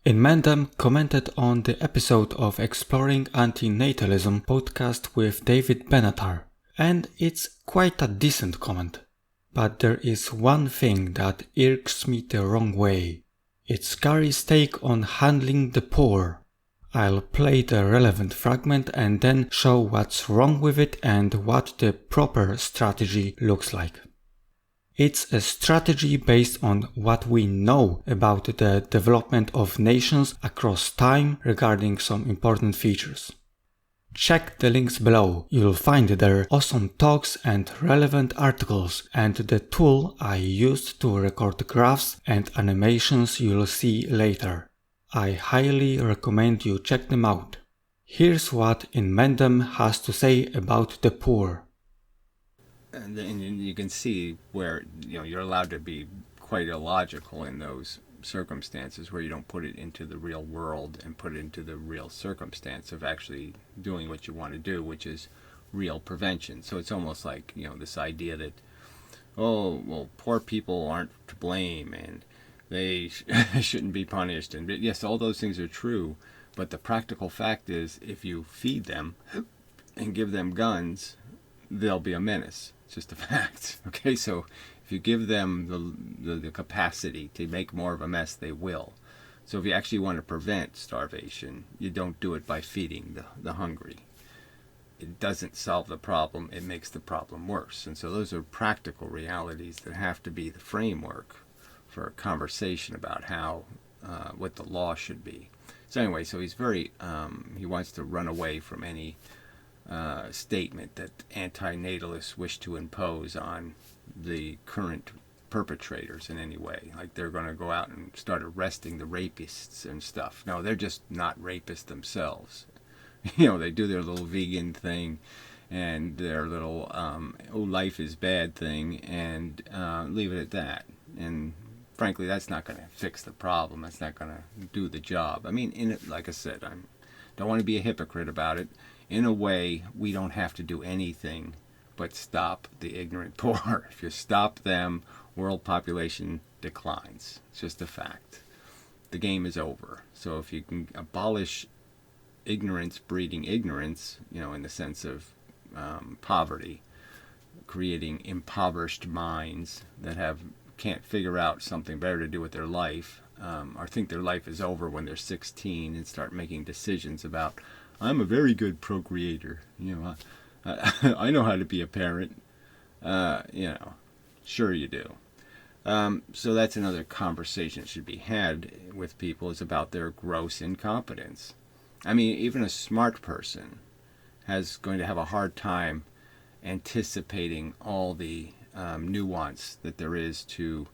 Inmendham commented on the episode of Exploring Antinatalism podcast with David Benatar, and it's quite a decent comment. But there is one thing that irks me the wrong way. It's Gary's take on handling the poor. I'll play the relevant fragment and then show what's wrong with it and what the proper strategy looks like. It's a strategy based on what we know about the development of nations across time regarding some important features. Check the links below, you'll find there awesome talks and relevant articles and the tool I used to record graphs and animations you'll see later. I highly recommend you check them out. Here's what Inmendham has to say about the poor. And then you can see where you're allowed to be quite illogical in those circumstances where you don't put it into the real world and put it into the real circumstance of actually doing what you want to do, which is real prevention. So it's almost like this idea that poor people aren't to blame and they shouldn't be punished, and yes, all those things are true, but the practical fact is if you feed them and give them guns, they'll be a menace. It's just a fact. Okay, so if you give them the capacity to make more of a mess, they will. So if you actually want to prevent starvation, you don't do it by feeding the hungry. It doesn't solve the problem, it makes the problem worse. And so those are practical realities that have to be the framework for a conversation about how what the law should be. So anyway, so he's very he wants to run away from any statement that antinatalists wish to impose on the current perpetrators in any way. Like they're going to go out and start arresting the rapists and stuff. No, they're just not rapists themselves. They do their little vegan thing and their little life is bad thing and leave it at that. And frankly, that's not going to fix the problem. That's not going to do the job. I mean, like I said, I don't want to be a hypocrite about it. In a way, we don't have to do anything but stop the ignorant poor. If you stop them, world population declines. It's just a fact. The game is over. So if you can abolish ignorance breeding ignorance, in the sense of poverty, creating impoverished minds that can't figure out something better to do with their life, or think their life is over when they're 16 and start making decisions about, I'm a very good procreator, I know how to be a parent, sure you do. So that's another conversation that should be had with people, is about their gross incompetence. I mean, even a smart person going to have a hard time anticipating all the nuance that there is to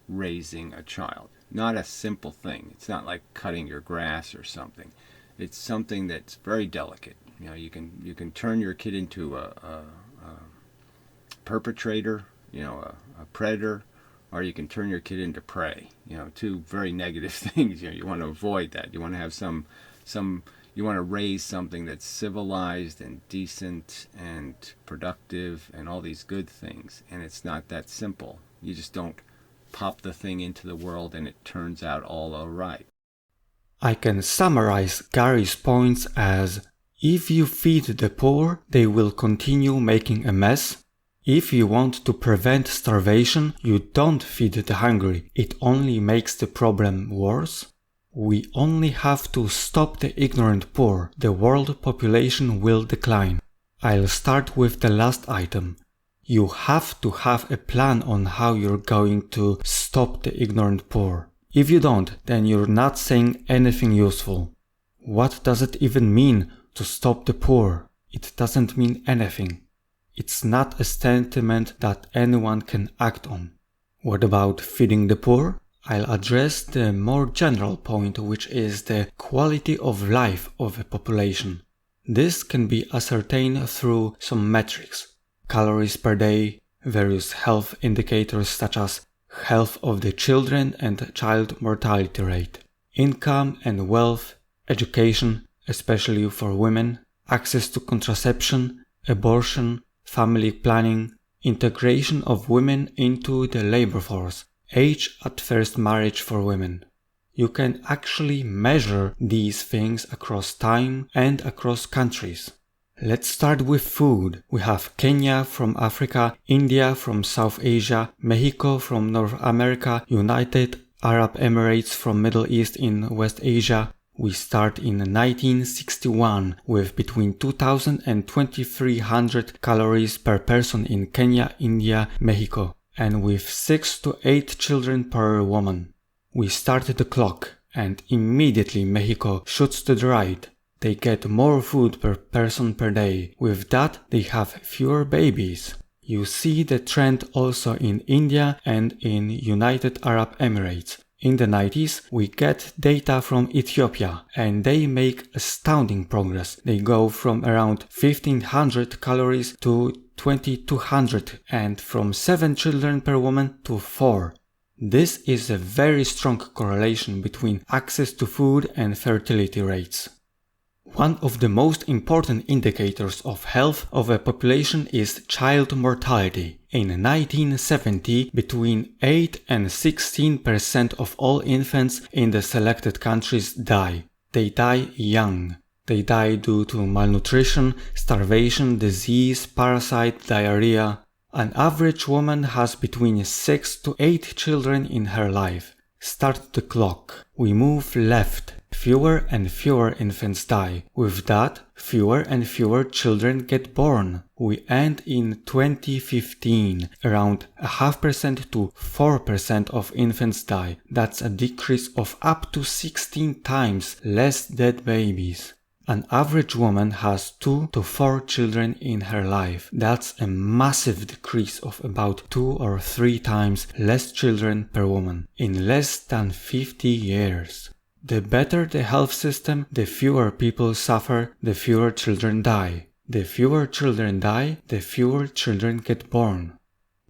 raising a child. Not a simple thing. It's not like cutting your grass or something. It's something that's very delicate. You can turn your kid into a perpetrator, a predator, or you can turn your kid into prey. Two very negative things. You want to avoid that. You want to have you want to raise something that's civilized and decent and productive and all these good things. And it's not that simple. You just don't pop the thing into the world and it turns out all right. I can summarize Gary's points as: if you feed the poor, they will continue making a mess. If you want to prevent starvation, you don't feed the hungry. It only makes the problem worse. We only have to stop the ignorant poor. The world population will decline. I'll start with the last item. You have to have a plan on how you're going to stop the ignorant poor. If you don't, then you're not saying anything useful. What does it even mean to stop the poor? It doesn't mean anything. It's not a sentiment that anyone can act on. What about feeding the poor? I'll address the more general point, which is the quality of life of a population. This can be ascertained through some metrics: calories per day, various health indicators such as health of the children and child mortality rate, income and wealth, education, especially for women, access to contraception, abortion, family planning, integration of women into the labor force, age at first marriage for women. You can actually measure these things across time and across countries. Let's start with food. We have Kenya from Africa, India from South Asia, Mexico from North America, United Arab Emirates from Middle East in West Asia. We start in 1961 with between 2,000 and 2,300 calories per person in Kenya, India, Mexico, and with 6 to 8 children per woman. We started the clock, and immediately Mexico shoots to the right. They get more food per person per day. With that, they have fewer babies. You see the trend also in India and in United Arab Emirates. In the 90s, we get data from Ethiopia, and they make astounding progress. They go from around 1,500 calories to 2,200, and from 7 children per woman to 4. This is a very strong correlation between access to food and fertility rates. One of the most important indicators of health of a population is child mortality. In 1970, between 8 and 16% of all infants in the selected countries die. They die young. They die due to malnutrition, starvation, disease, parasite, diarrhea. An average woman has between 6 to 8 children in her life. Start the clock. We move left. Fewer and fewer infants die. With that, fewer and fewer children get born. We end in 2015. Around 0.5% to 4% of infants die. That's a decrease of up to 16 times less dead babies. An average woman has 2 to 4 children in her life. That's a massive decrease of about 2 or 3 times less children per woman in less than 50 years. The better the health system, the fewer people suffer, the fewer children die. The fewer children die, the fewer children get born.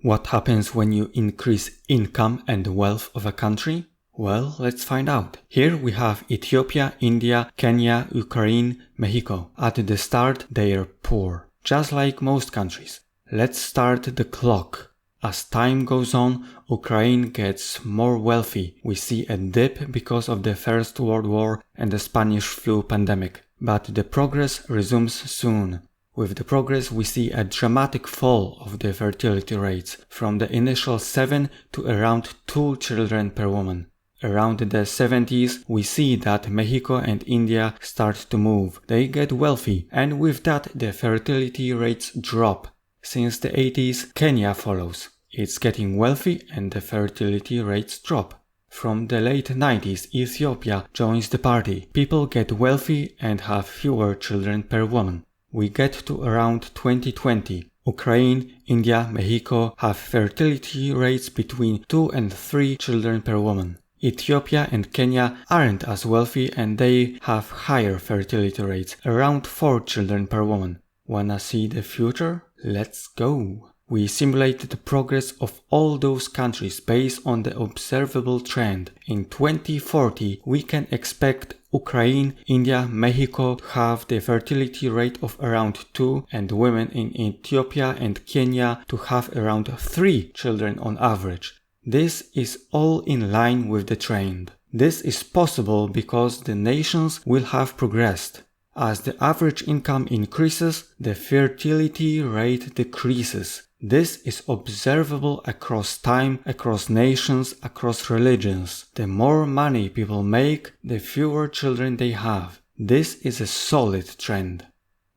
What happens when you increase income and wealth of a country? Well, let's find out. Here we have Ethiopia, India, Kenya, Ukraine, Mexico. At the start, they are poor, just like most countries. Let's start the clock. As time goes on, Ukraine gets more wealthy. We see a dip because of the First World War and the Spanish flu pandemic. But the progress resumes soon. With the progress, we see a dramatic fall of the fertility rates from the initial 7 to around 2 children per woman. Around the 70s, we see that Mexico and India start to move. They get wealthy, and with that, the fertility rates drop. Since the 80s, Kenya follows. It's getting wealthy and the fertility rates drop. From the late 90s, Ethiopia joins the party. People get wealthy and have fewer children per woman. We get to around 2020. Ukraine, India, Mexico have fertility rates between 2 and 3 children per woman. Ethiopia and Kenya aren't as wealthy and they have higher fertility rates, around 4 children per woman. Wanna see the future? Let's go! We simulated the progress of all those countries based on the observable trend. In 2040, we can expect Ukraine, India, Mexico to have the fertility rate of around 2 and women in Ethiopia and Kenya to have around 3 children on average. This is all in line with the trend. This is possible because the nations will have progressed. As the average income increases, the fertility rate decreases. This is observable across time, across nations, across religions. The more money people make, the fewer children they have. This is a solid trend.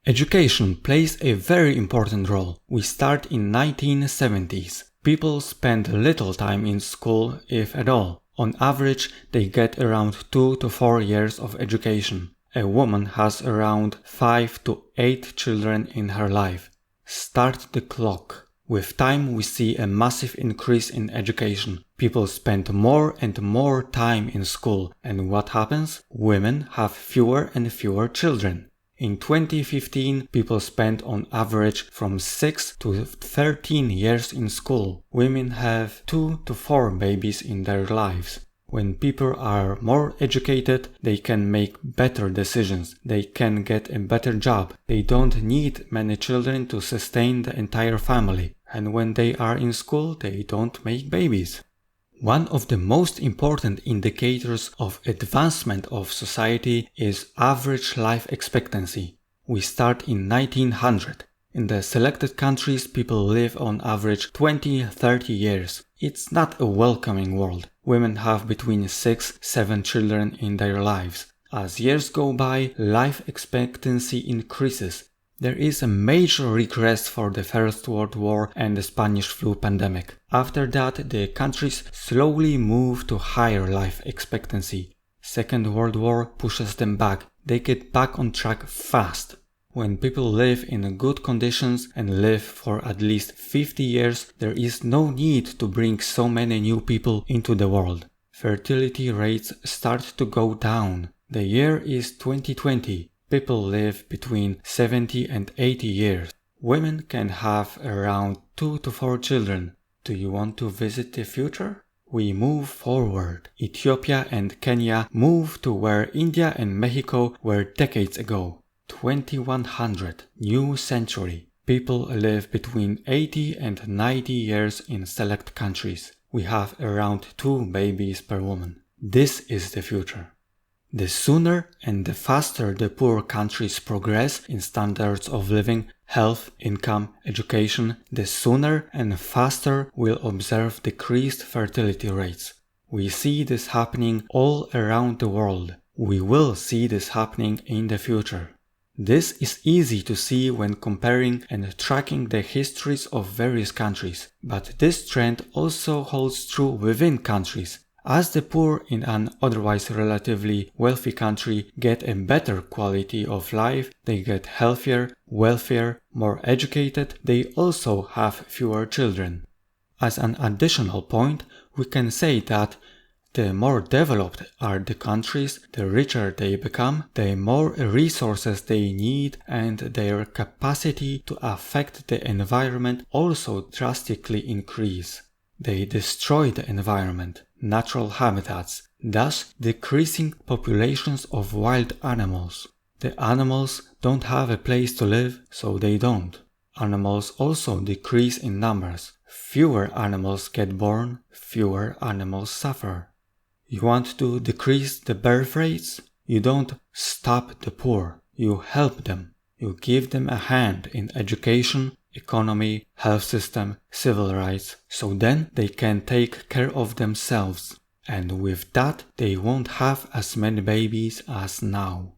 Education plays a very important role. We start in 1970s. People spend little time in school, if at all. On average, they get around 2 to 4 years of education. A woman has around 5 to 8 children in her life. Start the clock. With time, we see a massive increase in education. People spend more and more time in school. And what happens? Women have fewer and fewer children. In 2015, people spent on average from 6 to 13 years in school. Women have 2 to 4 babies in their lives. When people are more educated, they can make better decisions. They can get a better job. They don't need many children to sustain the entire family. And when they are in school, they don't make babies. One of the most important indicators of advancement of society is average life expectancy. We start in 1900. In the selected countries, people live on average 20-30 years. It's not a welcoming world. Women have between 6-7 children in their lives. As years go by, life expectancy increases. There is a major regress for the First World War and the Spanish flu pandemic. After that, the countries slowly move to higher life expectancy. Second World War pushes them back. They get back on track fast. When people live in good conditions and live for at least 50 years, there is no need to bring so many new people into the world. Fertility rates start to go down. The year is 2020. People live between 70 and 80 years. Women can have around 2 to 4 children. Do you want to visit the future? We move forward. Ethiopia and Kenya move to where India and Mexico were decades ago. 2100, new century. People live between 80 and 90 years in select countries. We have around 2 babies per woman. This is the future. The sooner and the faster the poor countries progress in standards of living, health, income, education, the sooner and faster we'll observe decreased fertility rates. We see this happening all around the world. We will see this happening in the future. This is easy to see when comparing and tracking the histories of various countries, but this trend also holds true within countries. As the poor in an otherwise relatively wealthy country get a better quality of life, they get healthier, wealthier, more educated, they also have fewer children. As an additional point, we can say that the more developed are the countries, the richer they become, the more resources they need, and their capacity to affect the environment also drastically increase. They destroy the environment, natural habitats, thus decreasing populations of wild animals. The animals don't have a place to live, so they don't. Animals also decrease in numbers. Fewer animals get born, fewer animals suffer. You want to decrease the birth rates? You don't stop the poor, you help them. You give them a hand in education, economy, health system, civil rights, so then they can take care of themselves. And with that, they won't have as many babies as now.